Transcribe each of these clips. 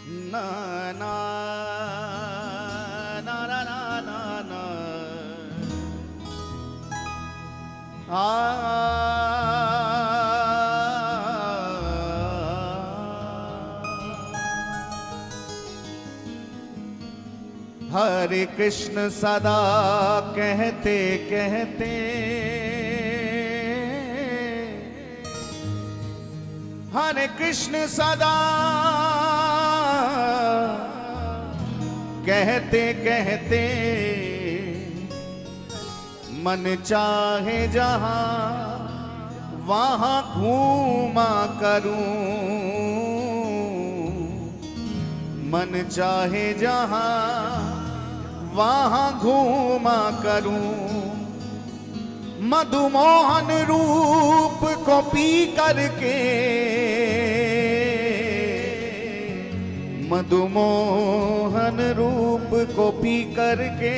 ना ना ना ना ना ना ना हरे कृष्ण सदा कहते कहते हरे कृष्ण सदा कहते कहते मन चाहे जहां वहां घूमा करूं, मन चाहे जहां वहां घूमा करूं। मधुमोहन रूप को पी करके, मधुमोहन रूप को पी करके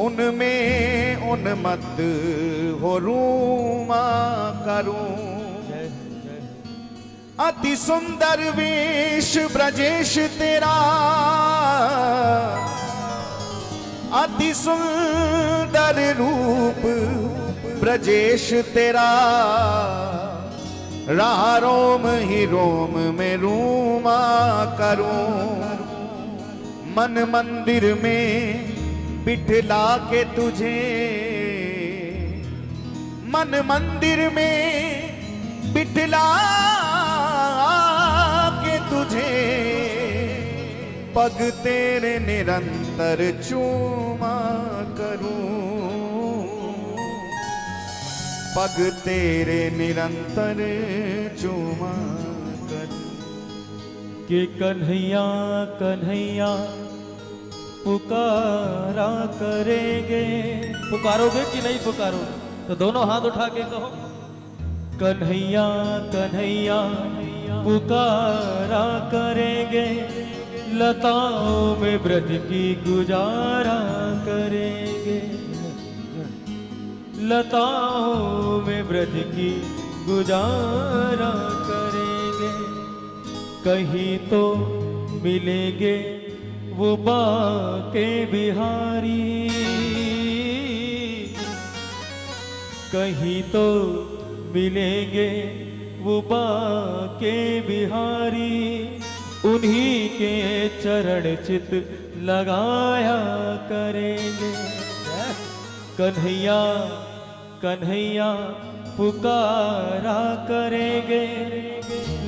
उनमें उन्मत्त हो रूमा करूं। अति सुंदर वेश ब्रजेश तेरा, अति सुंदर रूप ब्रजेश तेरा, राह रोम ही रोम में रूमा करूं। मन मंदिर में बिठला के तुझे, मन मंदिर में बिठला के तुझे, पग तेरे निरंतर चूमा करूं, पग तेरे निरंतर चूमा करूं। कि कन्हैया कन्हैया पुकारा करेंगे। पुकारोगे कि नहीं पुकारोगे? तो दोनों हाथ उठा के कहो, कन्हैया कन्हैया पुकारा करेंगे, लताओं में ब्रज की गुजारा करेंगे, लताओं में ब्रज की गुजारा करेंगे। कहीं तो मिलेंगे वो बाके बिहारी, कहीं तो मिलेंगे वो बाके बिहारी, उन्हीं के चरण चित लगाया करेंगे। कन्हैया कन्हैया पुकारा करेंगे,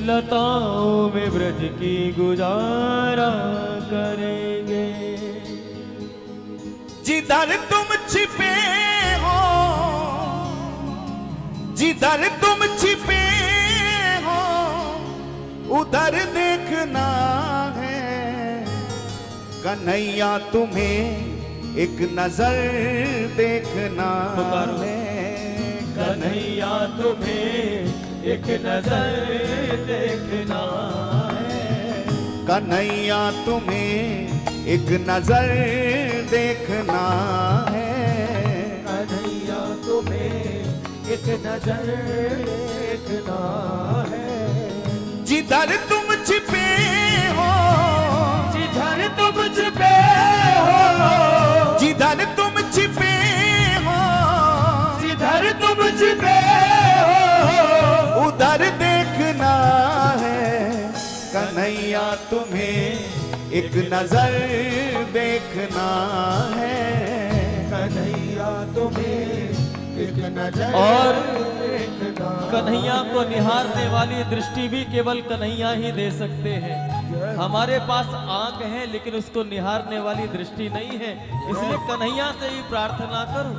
लताओं में ब्रज की गुजारा करेंगे। जिधर तुम छिपे हो, जिधर तुम छिपे हो, उधर देखना है। कन्हैया तुम्हें एक नजर देखना है, कन्हैया तुम्हें एक नजर देखना है, कन्हैया तुम्हें एक नजर देखना है, कन्हैया तुम्हें एक नजर देखना है। जिधर तुम छिपे हो, जिधर तुम छिपे हो, जिधर तुम छिपे हो, जिधर तुम छिपे हो, उधर देखना है। कन्हैया तुम्हें एक नजर देखना है, कन्हैया तुम्हें एक नजर और कन्हैया को निहारने वाली दृष्टि भी केवल कन्हैया ही दे सकते हैं। हमारे पास आंख है लेकिन उसको निहारने वाली दृष्टि नहीं है, इसलिए कन्हैया से ही प्रार्थना करूं,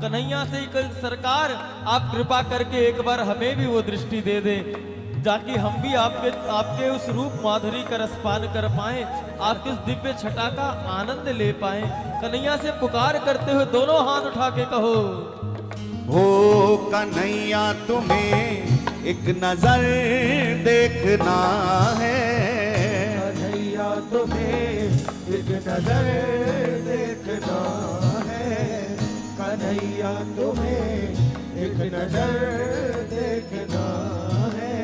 कन्हैया से ही सरकार आप कृपा करके एक बार हमें भी वो दृष्टि दे दे, ताकि हम भी आपके उस रूप माधुरी का रसपान कर पाए, आपके उस दिव्य छटा का आनंद ले पाए। कन्हैया से पुकार करते हुए दोनों हाथ उठा के कहो, हो कन्हैया तुम्हें एक नजर देखना है, कन्हैया तुम्हें एक नजर देखना है, कन्हैया तुम्हें एक नजर देखना है।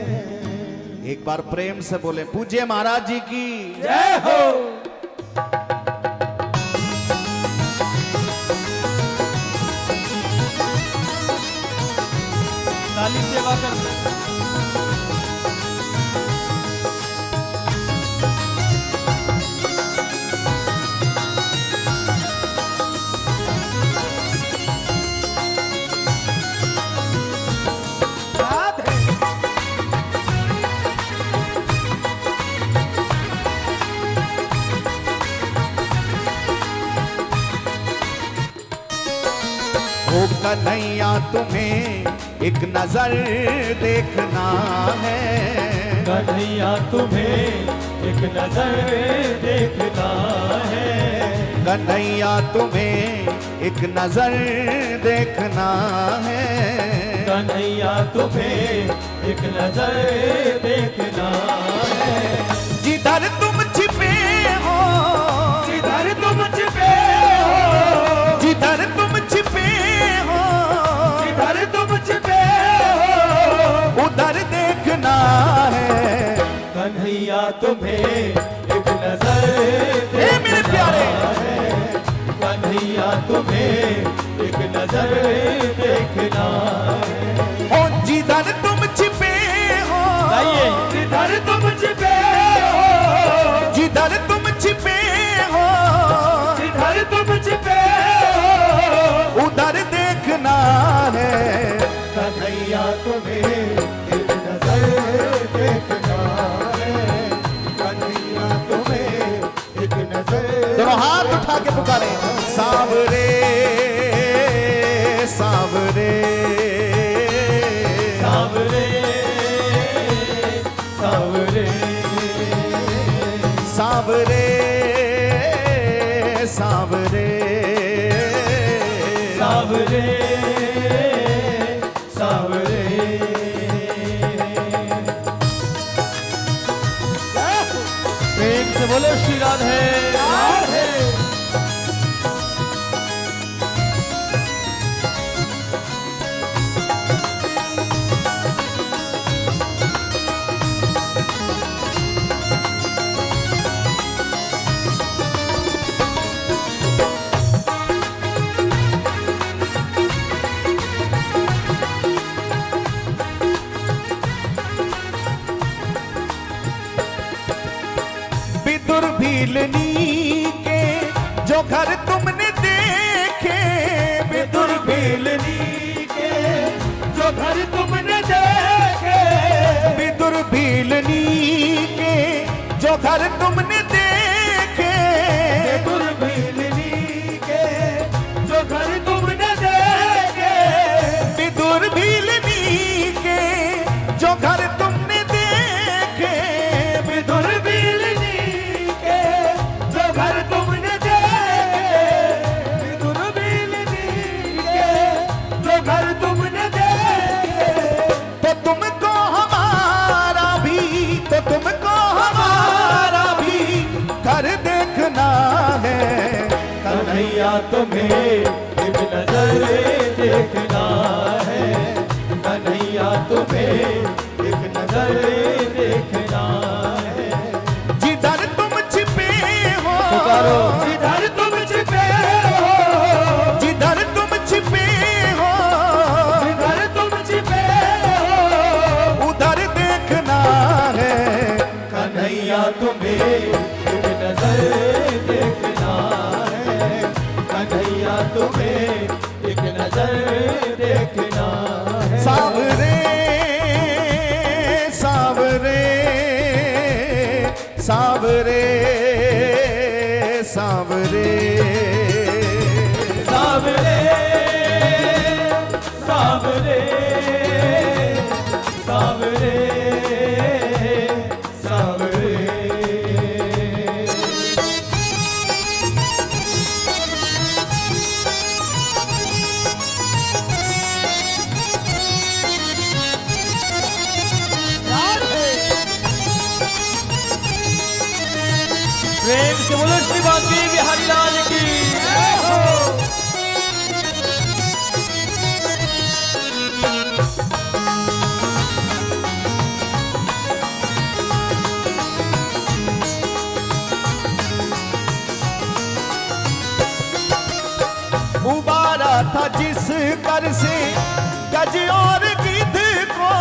एक बार प्रेम से बोले पूज्य महाराज जी की जय हो। ताली सेवा कर। ओ कन्हैया तुम्हें एक नजर देखना है, कन्हैया तुम्हें एक नजर देखना है, कन्हैया तुम्हें एक नजर देखना है, कन्हैया तुम्हें एक नजर देखना है। जिधर तुम छिपे हो, जिधर तुम छिपे हो, जिधर तुम छिपे हो, जिधर तुम छिपे हो, उधर देखना है। कन्हैया तुम्हें एक नजर ए मेरे प्यारे, है, कन्हैया तुम्हें एक नजर देखना है। ओ जिधर तुम छिपे हो, जिधर तुम छिपे हो, जिधर तुम छिपे हो, जिधर तुम छिपे हो, उधर देखना है। कन्हैया तुम्हें एक नजर देखना है, कन्हैया तुम्हें एक नजर। दोनों हाथ उठा के पुकारे सांवरे सांवरे सावरे सावरे सांवरे सांवरे सावरे सावरे। प्रेम से बोलो श्री राधे राधे। विदुर भीलनी के जो घर तुमने देखे, विदुर भीलनी के जो घर तुमने देखे, विदुर भीलनी के जो घर तुमने देखे, विदुर भीलनी के जो घर तुमने देखे, विदुर भीलनी के जो घर तुमने देखे, विदुर भीलनी के जो घर तुमने देखे, विदुर भीलनी के जो घर तुमने देखे। तो तुमको हमारा भी, तो तुमको हमारा भी घर देखना है। कन्हैया तुम्हें एक नजर देखना है, कन्हैया तुम्हें एक नजर देखना है। जिधर तुम छिपे हो, पुकारो जिधर तुम छिपे हो, जिधर तुम छिपे हो, जिधर तुम छिपे हो, उधर देखना है। कन्हैया तुम्हें एक नजर देखना है, कन्हैया तुम्हें एक नजर देखना है। सांवरे सांवरे सांवरे सांवरे सावरे सावरे सावरे सावरे। प्रेम से बोलो श्री वाल्मीकि बिहारी लाल की जय हो। था जिस कर से गज और गिद्ध को,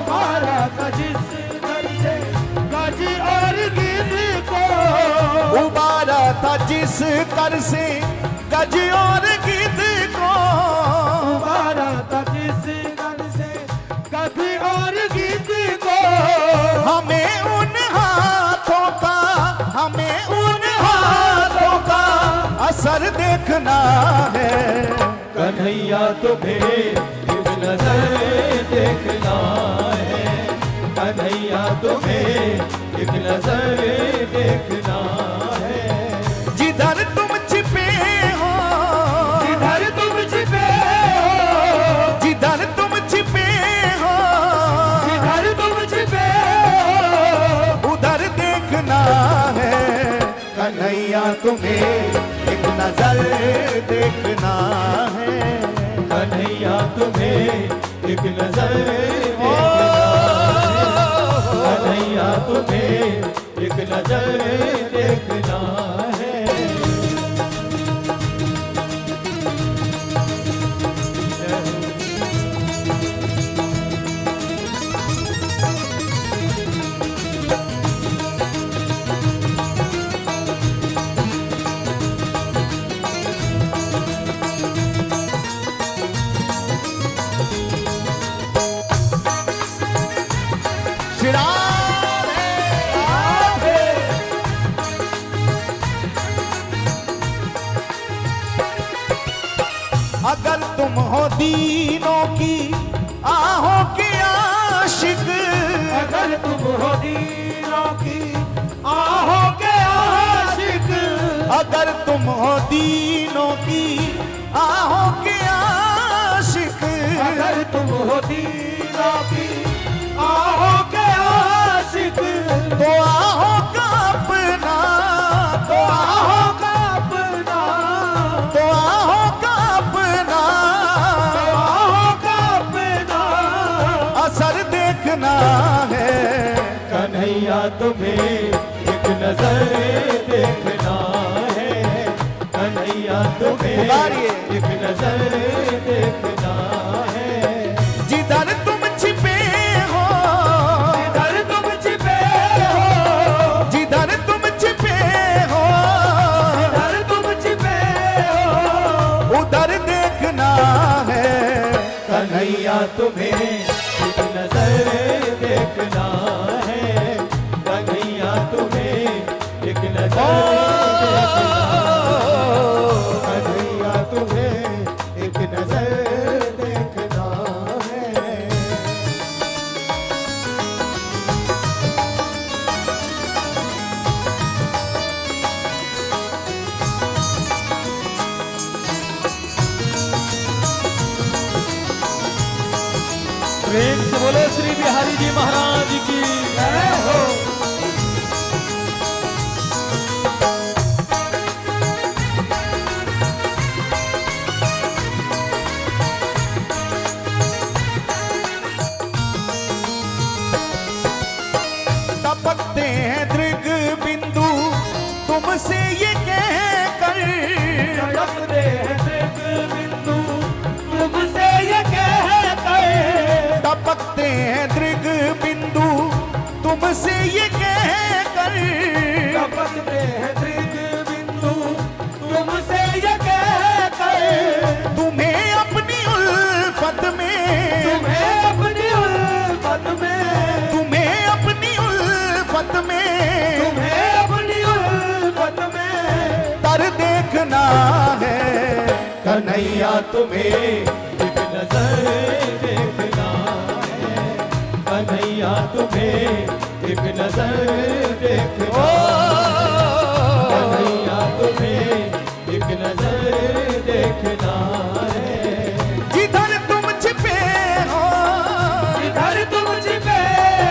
मारा था जिस कर से गज और गिद्ध को, उबारा था जिस कर से गज और गिद्ध को, मारा था जिस कर से गज और गिद्ध को। हमें उन हाथों का, हमें उन हाथों का असर देखना है। कन्हैया तुम्हें इस नजर देखना है, कन्हैया तुम्हें एक नजर देखना है। जिधर तुम छिपे हो, जिधर तुम छिपे हो, जिधर तुम छिपे हो, जिधर तुम छिपे हो, उधर देखना है। कन्हैया तुम्हें एक नजर देखना है। कन्हैया तुम्हें एक नजर देखना है, कन्हैया तुम्हें एक नजर देखना है। अगर तुम हो दीनों की आहों के आशिक, अगर तुम हो दीनों की आहों के आशिक, अगर तुम हो दीनों की आहों के आशिक, अगर तुम हो दीनों की आहों के आशिक, तो आहों का अपना, तो आहों का, अपना, तो आहों का अपना आहों का अपना असर देखना है। कन्हैया तुम्हें एक नजर देखना है, कन्हैया तुम्हें पुकारिए। एक नजर देखना है। जिधर तुम छिपे हो, जिधर तुम छिपे हो, जिधर तुम छिपे हो, जिधर तुम छिपे हो, उधर देखना है। कन्हैया तुम्हें एक नजर देखना है, कन्हैया तुम्हें एक नजर देखना है, कन्हैया तुम्हें एक नजर देखना है। प्रेम से बोलो श्री बिहारी जी महाराज की जय हो। टपकते हैं दृग बिंदु तुमसे ये कह कर, तड़पते हैं दृग बिंदु तुमसे ये कह कर, टपकते हैं दृग बिंदु तुमसे ये कह कर, तड़पते हैं दृग बिंदु तुमसे ये कह कर, तुम्हें अपनी उल्फत में, तुम्हें अपनी उल्फत में, तुम्हें अपनी उल्फत में तुम्हें अपनी उल्फत में तर देखना है। कन्हैया तुम्हें एक नजर देखना है, कन्हैया तुम्हें एक नजर देखना है, कन्हैया तुम्हें एक नजर देखना है। जिधर तुम छिपे हो, जिधर तुम छिपे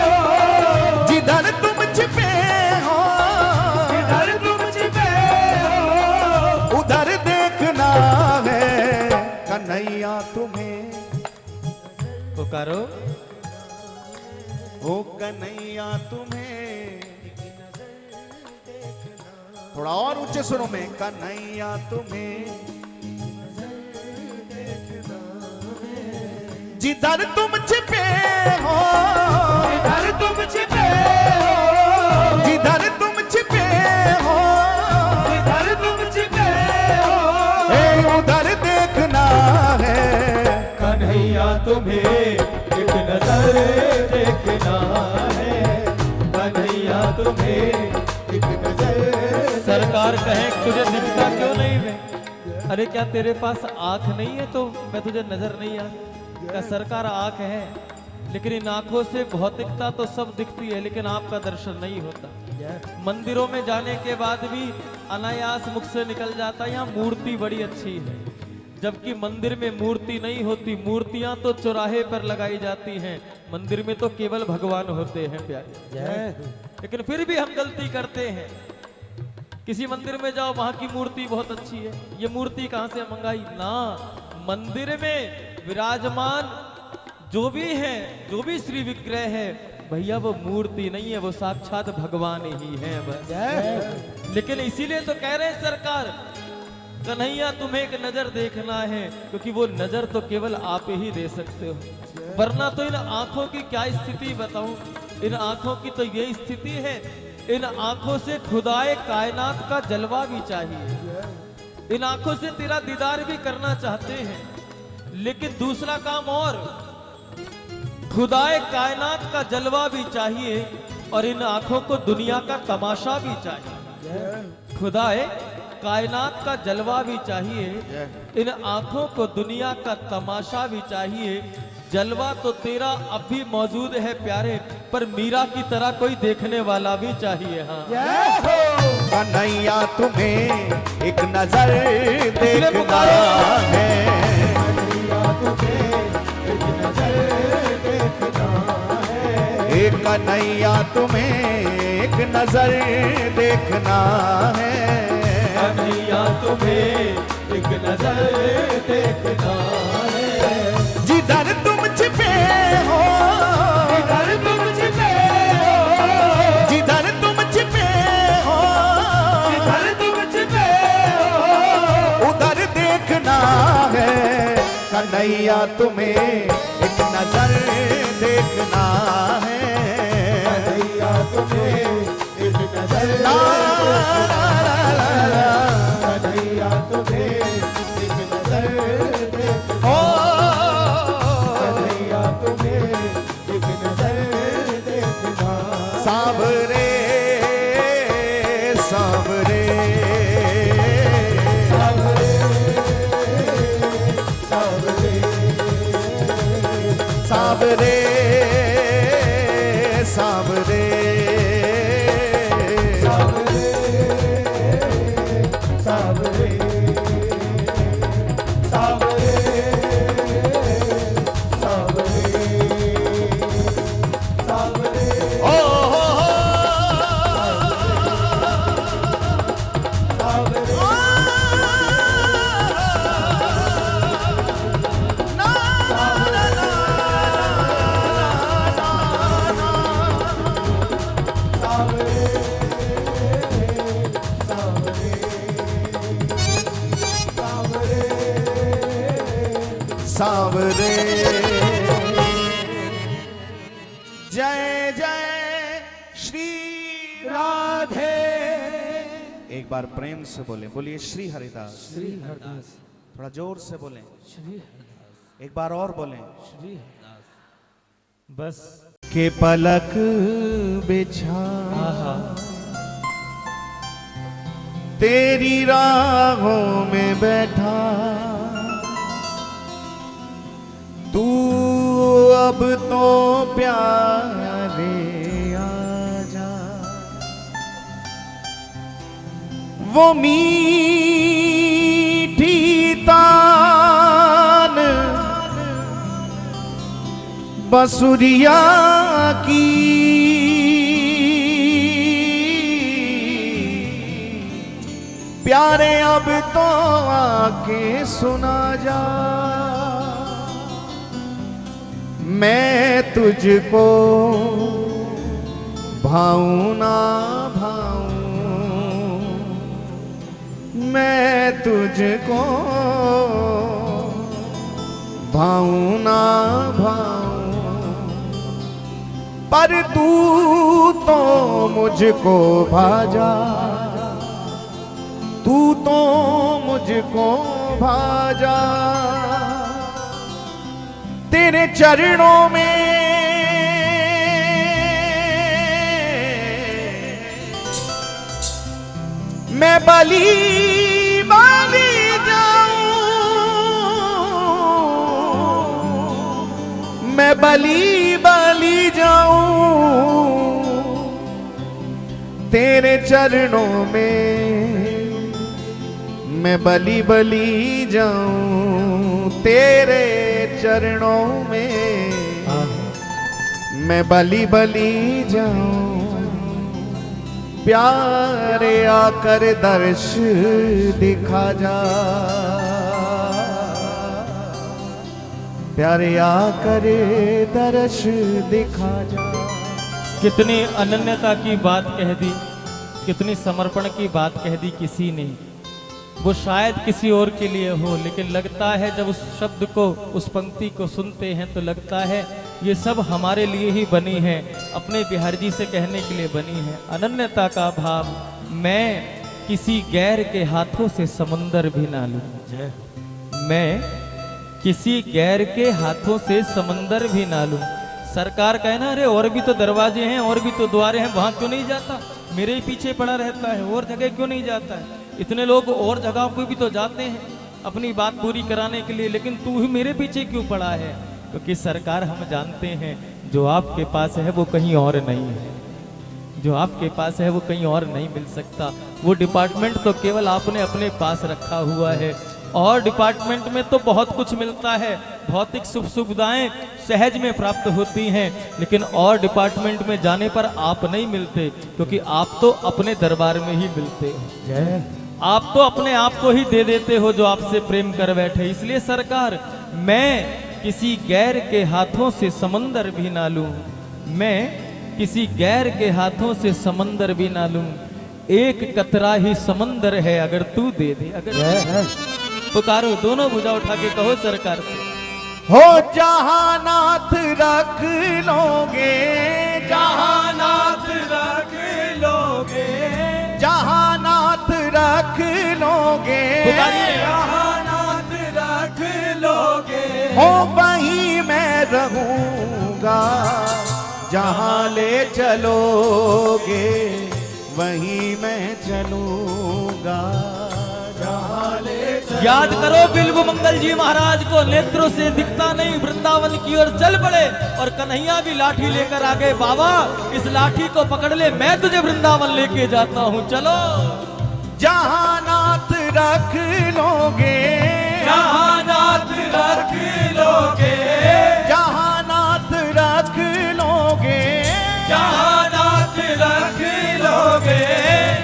हो, जिधर तुम छिपे हो, जिधर तुम छिपे हो, उधर देखना है। कन्हैया तुम्हें पुकारो हो, कन्हैया तुम्हें, थोड़ा और ऊंचे सुरों में, कन्हैया तुम्हें जिधर तुम छिपे हो, जिधर तुम छिपे हो, जिधर तुम छिपे हो, जिधर तुम छिपे हो, उधर देखना है कन्हैया तुम्हें एक नजर देखना है, कन्हैया तुम्हें एक नजर। सरकार कहे तुझे दिखता क्यों नहीं मैं? अरे क्या तेरे पास आंख नहीं है तो मैं तुझे नजर नहीं आ? क्या सरकार आंख है, लेकिन इन आंखों से भौतिकता तो सब दिखती है, लेकिन आपका दर्शन नहीं होता। मंदिरों में जाने के बाद भी अनायास मुख से निकल जाता है यहाँ मूर्ति बड़ी अच्छी है, जबकि मंदिर में मूर्ति नहीं होती। मूर्तियां तो चौराहे पर लगाई जाती हैं, मंदिर में तो केवल भगवान होते हैं प्यारे। लेकिन फिर भी हम गलती करते हैं। किसी मंदिर में जाओ, वहां की मूर्ति बहुत अच्छी है, ये मूर्ति कहां से मंगाई? ना, मंदिर में विराजमान जो भी है, जो भी श्री विग्रह है, भैया वो मूर्ति नहीं है, वो साक्षात भगवान ही है बस। लेकिन इसीलिए तो कह रहे हैं सरकार, कन्हैया तुम्हें एक नजर देखना है, क्योंकि वो नजर तो केवल आप ही दे सकते हो, वरना तो इन आंखों की क्या स्थिति बताऊं। इन आंखों की तो ये स्थिति है, इन आंखों से खुदाए कायनात का जलवा भी चाहिए, इन आंखों से तेरा दीदार भी करना चाहते हैं, लेकिन दूसरा काम और, खुदाए कायनात का जलवा भी चाहिए और इन आंखों को दुनिया का तमाशा भी चाहिए। खुदाए कायनात का जलवा भी चाहिए, इन आंखों को दुनिया का तमाशा भी चाहिए। जलवा तो तेरा अब भी मौजूद है प्यारे, पर मीरा की तरह कोई देखने वाला भी चाहिए। हाँ कन्हैया तुम्हें एक नजर देखना है, कन्हैया तुम्हें एक नजर देखना है, एक कन्हैया तुम्हें एक नजर देखना है, कन्हैया तुम्हें एक नजर देखना है। जिधर तुम छिपे हो, जिधर तुम छिपे हो, जिधर तुम छिपे हो, जिधर तुम छिपे हो, उधर देखना है कन्हैया तुम्हें एक नजर देखना है, कन्हैया तुम्हें एक नजर ला, ला, ला, ला, ला। कन्हैया तुम्हें एक नजर देखना, ओ, कन्हैया तुम्हें एक नजर देखना। सांवरे सांवरे सावरे सावरे सांवरे सांवरे सावरे सावरे सावरे सावरे ओ हो हो सावरे ना ना ना सांवरे जय जय श्री राधे। एक बार प्रेम से बोले, बोलिए श्री हरिदास। श्री हरदास थोड़ा जोर से बोले, श्री एक बार और बोले। श्री हरदास। बस के पलक बिछा तेरी राहों में बैठा, तू अब तो प्यारे आजा। वो मीठी तान बसुरिया की प्यारे अब तो आके सुना जा। मैं तुझको भाऊं ना भाऊं, मैं तुझको भाऊं ना भाऊं, पर तू तो मुझको भाजा, तू तो मुझको भाजा। तेरे चरणों में मैं बलि बलि मैं बलि बलि जाऊं तेरे चरणों में, मैं बलि बलि जाऊं तेरे चरणों में, मैं बलि बलि जाऊं। प्यारे आकर दर्श दिखा जा, प्यारे आकर दर्श दिखा जा। कितनी अनन्यता की बात कह दी, कितनी समर्पण की बात कह दी किसी ने। वो शायद किसी और के लिए हो, लेकिन लगता है जब उस शब्द को, उस पंक्ति को सुनते हैं तो लगता है ये सब हमारे लिए ही बनी है, अपने बिहार जी से कहने के लिए बनी है। अनन्यता का भाव, मैं किसी गैर के हाथों से समुंदर भी ना लूं, मैं किसी गैर के हाथों से समंदर भी ना लूं। सरकार कहना अरे और भी तो दरवाजे हैं, और भी तो द्वारे हैं, वहां क्यों नहीं जाता, मेरे ही पीछे पड़ा रहता है, और जगह क्यों नहीं जाता है। इतने लोग और जगह पे भी तो जाते हैं अपनी बात पूरी कराने के लिए, लेकिन तू ही मेरे पीछे क्यों पड़ा है। क्योंकि सरकार हम जानते हैं जो आपके पास है वो कहीं और नहीं है, जो आपके पास है वो कहीं और नहीं मिल सकता। वो डिपार्टमेंट तो केवल आपने अपने पास रखा हुआ है, और डिपार्टमेंट में तो बहुत कुछ मिलता है, भौतिक सुख सुविधाएं सहज में प्राप्त होती हैं, लेकिन और डिपार्टमेंट में जाने पर आप नहीं मिलते, क्योंकि आप तो अपने दरबार में ही मिलते हो। आप तो अपने आप को ही दे देते हो जो आपसे प्रेम कर बैठे। इसलिए सरकार, मैं किसी गैर के हाथों से समंदर भी ना लूं, मैं किसी गैर के हाथों से समंदर भी ना लूं, एक कतरा ही समंदर है अगर तू दे दे। अगर पुकारो, दोनों भुजा उठा के कहो सरकार से, हो जहानाथ रख लोगे, जहानाथ रख लोगे, जहानाथ रख लोगे, जहानाथ रख लोगे, हो वहीं मैं रहूंगा, जहां ले चलोगे वहीं मैं चलूंगा, जहां ले याद करो बिल्व मंगल जी महाराज को, नेत्रों से दिखता नहीं वृंदावन की ओर चल पड़े, और कन्हैया भी लाठी लेकर आ गए। बाबा इस लाठी को पकड़ ले, मैं तुझे वृंदावन लेके जाता हूँ, चलो। जहानाथ रख लोगे, जहानाथ रख लोगे, जहानाथ रख लोगे, जहानाथ रख लोगे,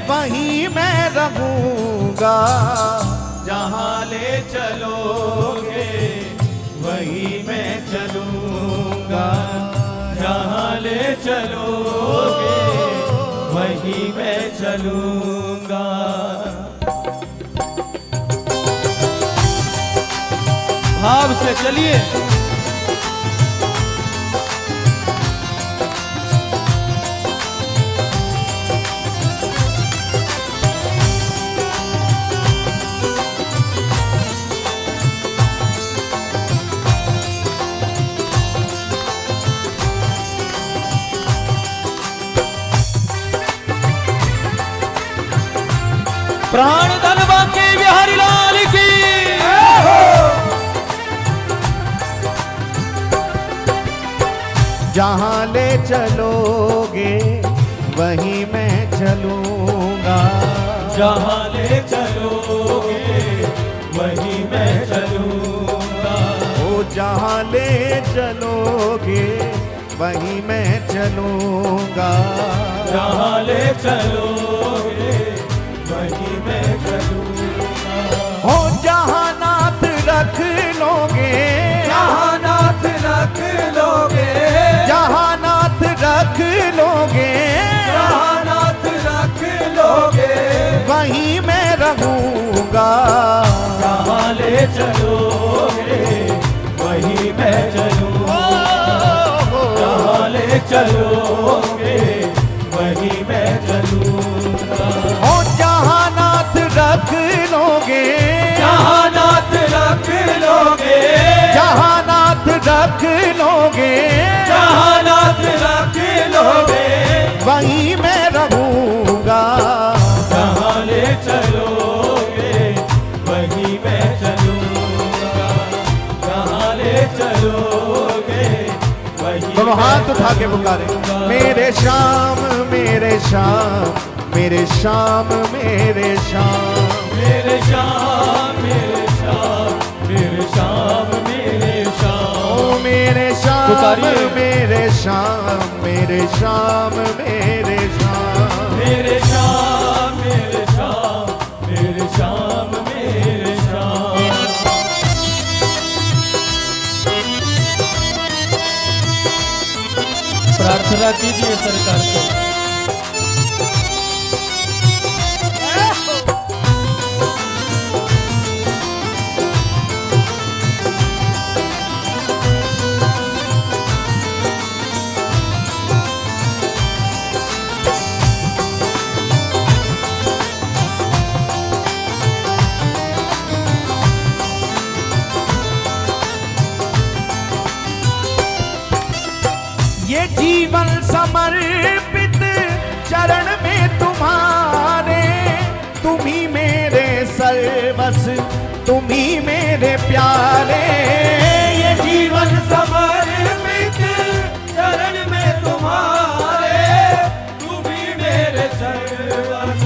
वहीं मैं रहूंगा, जहां ले चलोगे वहीं मैं चलूंगा, जहां ले चलोगे वहीं मैं चलूंगा। भाव से चलिए। प्राण धन बांके बिहारी लाल की, जहां ले चलोगे वहीं मैं चलूंगा, जहां ले चलोगे वहीं मैं चलूंगा, ओ जहां ले चलोगे वहीं मैं चलूंगा, जहां ले चलोगे वहीं मैं चलूंगा, हो जहानाथ रख लोगे, जहानाथ रख लोगे, जहानाथ रख लोगे, जहानाथ रख लोगे, वहीं मैं रहूंगा, जहां ले चलोगे वहीं चलोगे वहीं मैं चलूंगा। ओ जहाँ नाथ रख लोगे, जहाँ नाथ रख लोगे, जहाँ नाथ रख लोगे, जहाँ नाथ रख लोगे वहीं मैं रहूंगा। जहाँ ले चलोगे वहीं मैं चलूंगा। जहाँ ले चलोगे वहीं दोनों हाथ उठा के पुकारे, मेरे श्याम मेरे श्याम मेरे श्याम मेरे श्याम, मेरे श्याम मेरे श्याम मेरे श्याम मेरे श्याम। ओ मेरे श्याम पुकारिए। मेरे श्याम मेरे श्याम मेरे श्याम, मेरे श्याम मेरे श्याम मेरे श्याम मेरे श्याम। प्रार्थना कीजिए सरकार से। ये जीवन समर्पित चरण में तुम्हारे, तुम ही मेरे सर्वस तुम ही मेरे प्यारे। ये जीवन समर्पित चरण में तुम्हारे, तुम ही मेरे सर्वस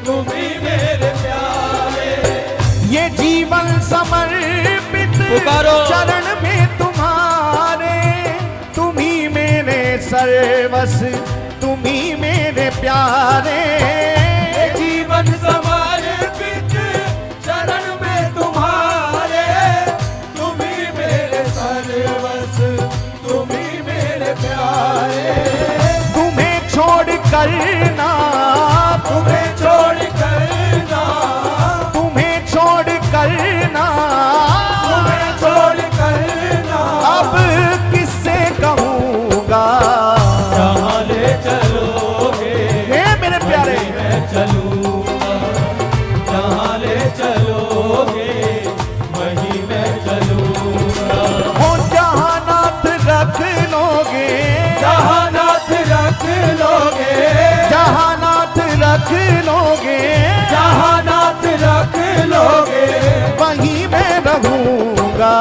तुम ही मेरे प्यारे। ये जीवन समर्पित पुकारो। चरण में तुम्हारे, तुम ही मेरे सर्वस तुम ही मेरे प्यारे। जीवन समर्पित चरण में तुम्हारे, तुम ही मेरे सर्वस तुम ही मेरे प्यारे। तुम्हें छोड़ कर ना, तुम्हें छोड़ कर ना, तुम्हें छोड़ कर ना, तुम्हें छोड़ कर ना, अब किससे कहूँगा। जहाँ ले चलोगे हे मेरे प्यारे, मैं चलूँगा। जहाँ ले चलोगे वहीं मैं चलूँगा। हो जहाँ नाथ रख लोगे, जहाँ नाथ रख लोगे, जहाँ नाथ रख लोगे, जहाँ नाथ रख लोगे वहीं मैं रहूँगा।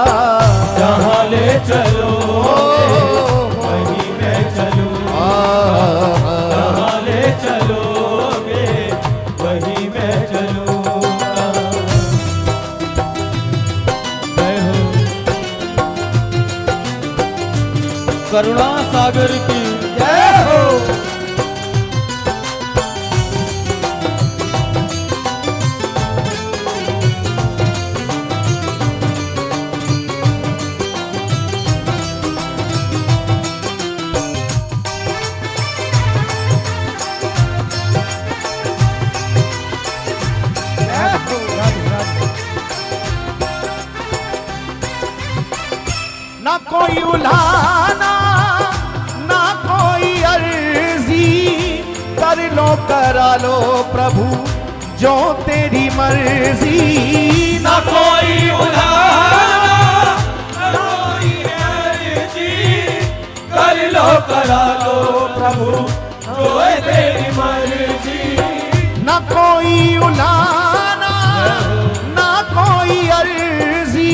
जहाँ ले चलोगे वहीं मैं चलूँगा। जहाँ ले चलोगे वहीं मैं चलूँगा। जय हो करुणा सागर की जय हो। ना कोई उलाना ना कोई अर्जी, कर लो करा लो प्रभु जो तेरी मर्जी। ना कोई उलाना ना कोई अर्जी, कर लो करा लो प्रभु जो है तेरी मर्जी। ना कोई उलाना ना कोई अर्जी,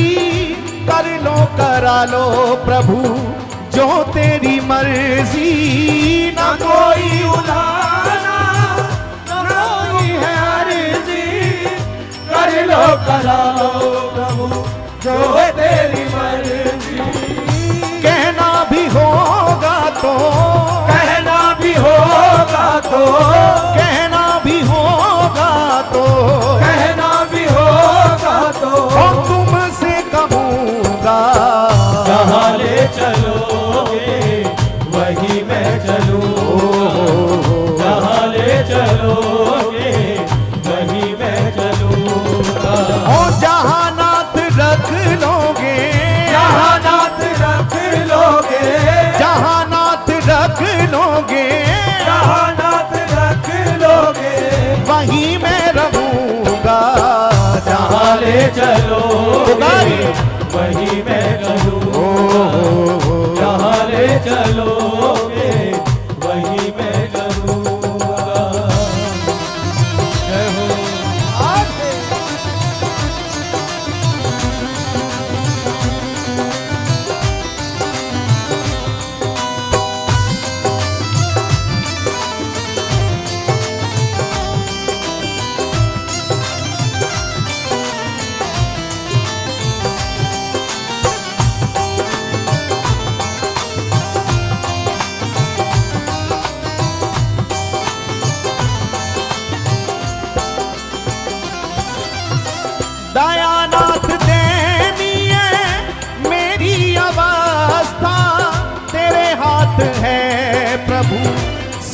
कर लो करा लो प्रभु जो तेरी मर्जी। ना कोई उलाना ना कोई है अर्जी, कर लो करा लो प्रभु जो है तेरी मर्जी। कहना भी होगा तो, कहना भी होगा तो, कहना भी होगा तो, कहना भी होगा तो, और तुमसे कहूँगा। जहाँ ले चलोगे वहीं मैं चलूँगा।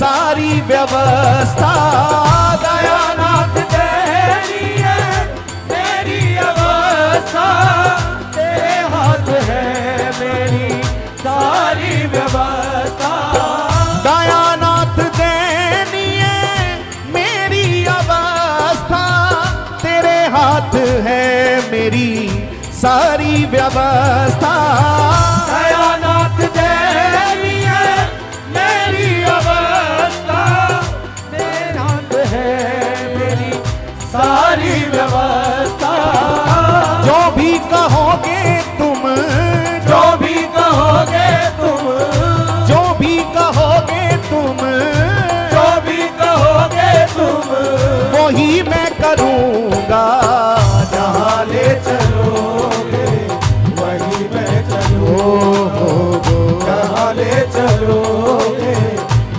सारी व्यवस्था। दयानाथ तेरी है मेरी अवस्था, तेरे हाथ है मेरी सारी व्यवस्था। दयानाथ देनी है मेरी अवस्था, तेरे हाथ है मेरी सारी व्यवस्था। दयानाथ तेरी है मेरी अवस्था, तेरे हाथ है मेरी सारी व्यवस्था। जो भी कहोगे तुम, जो भी कहोगे तुम, जो भी कहोगे तुम, जो भी कहोगे तुम, वही मैं करूँगा। जहाँ ले चलोगे वही मैं चलूँगा, जहाँ ले चलोगे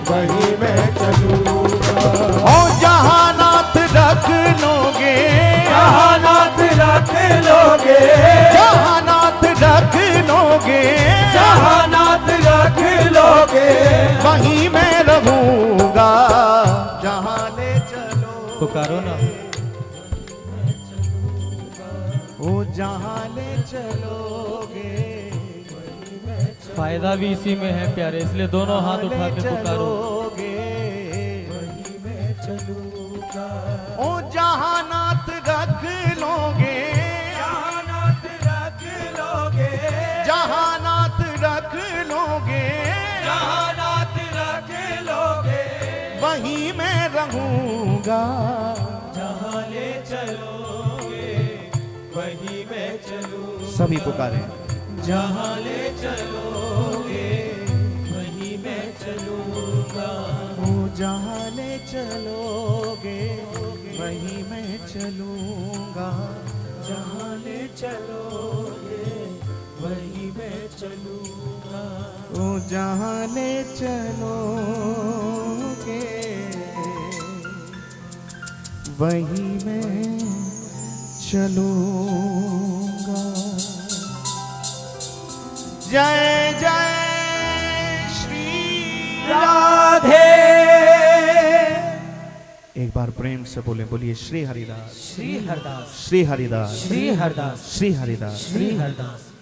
वही मैं चलूँगा। ओ जहाँ नाथ रख लोगे, जहाँ नाथ रख लोगे, जहाँ नाथ रख लोगे, जहाँ नाथ रख लोगे वहीं मैं रहूँगा। जहाँ ले चलो पुकारो ना। ओ जहाँ ले चलोगे, फायदा भी इसी में है प्यारे, इसलिए दोनों हाथ उठा के पुकारो। ओ जहाँ नाथ रख लोगे, जहाँ नाथ रख लोगे, जहाँ नाथ रख लोगे, जहाँ नाथ रख लोगे वहीं मैं रहूँगा। जहाँ ले चलोगे वही मैं चलूँ, सभी पुकारे। जहाँ ले चलोगे वही मैं चलूँगा। ओ जहाँ ले चलोगे वहीं मैं चलूँगा। जहाँ ले चलोगे वही मैं चलूँगा। ओ जहाँ ले चलोगे वहीं मैं चलूँगा। जय जय श्री राधे। एक बार प्रेम से बोले, बोलिए श्री हरिदास, श्री हरदास, श्री हरिदास, श्री हरदास, श्री हरिदास। श्री हरदास।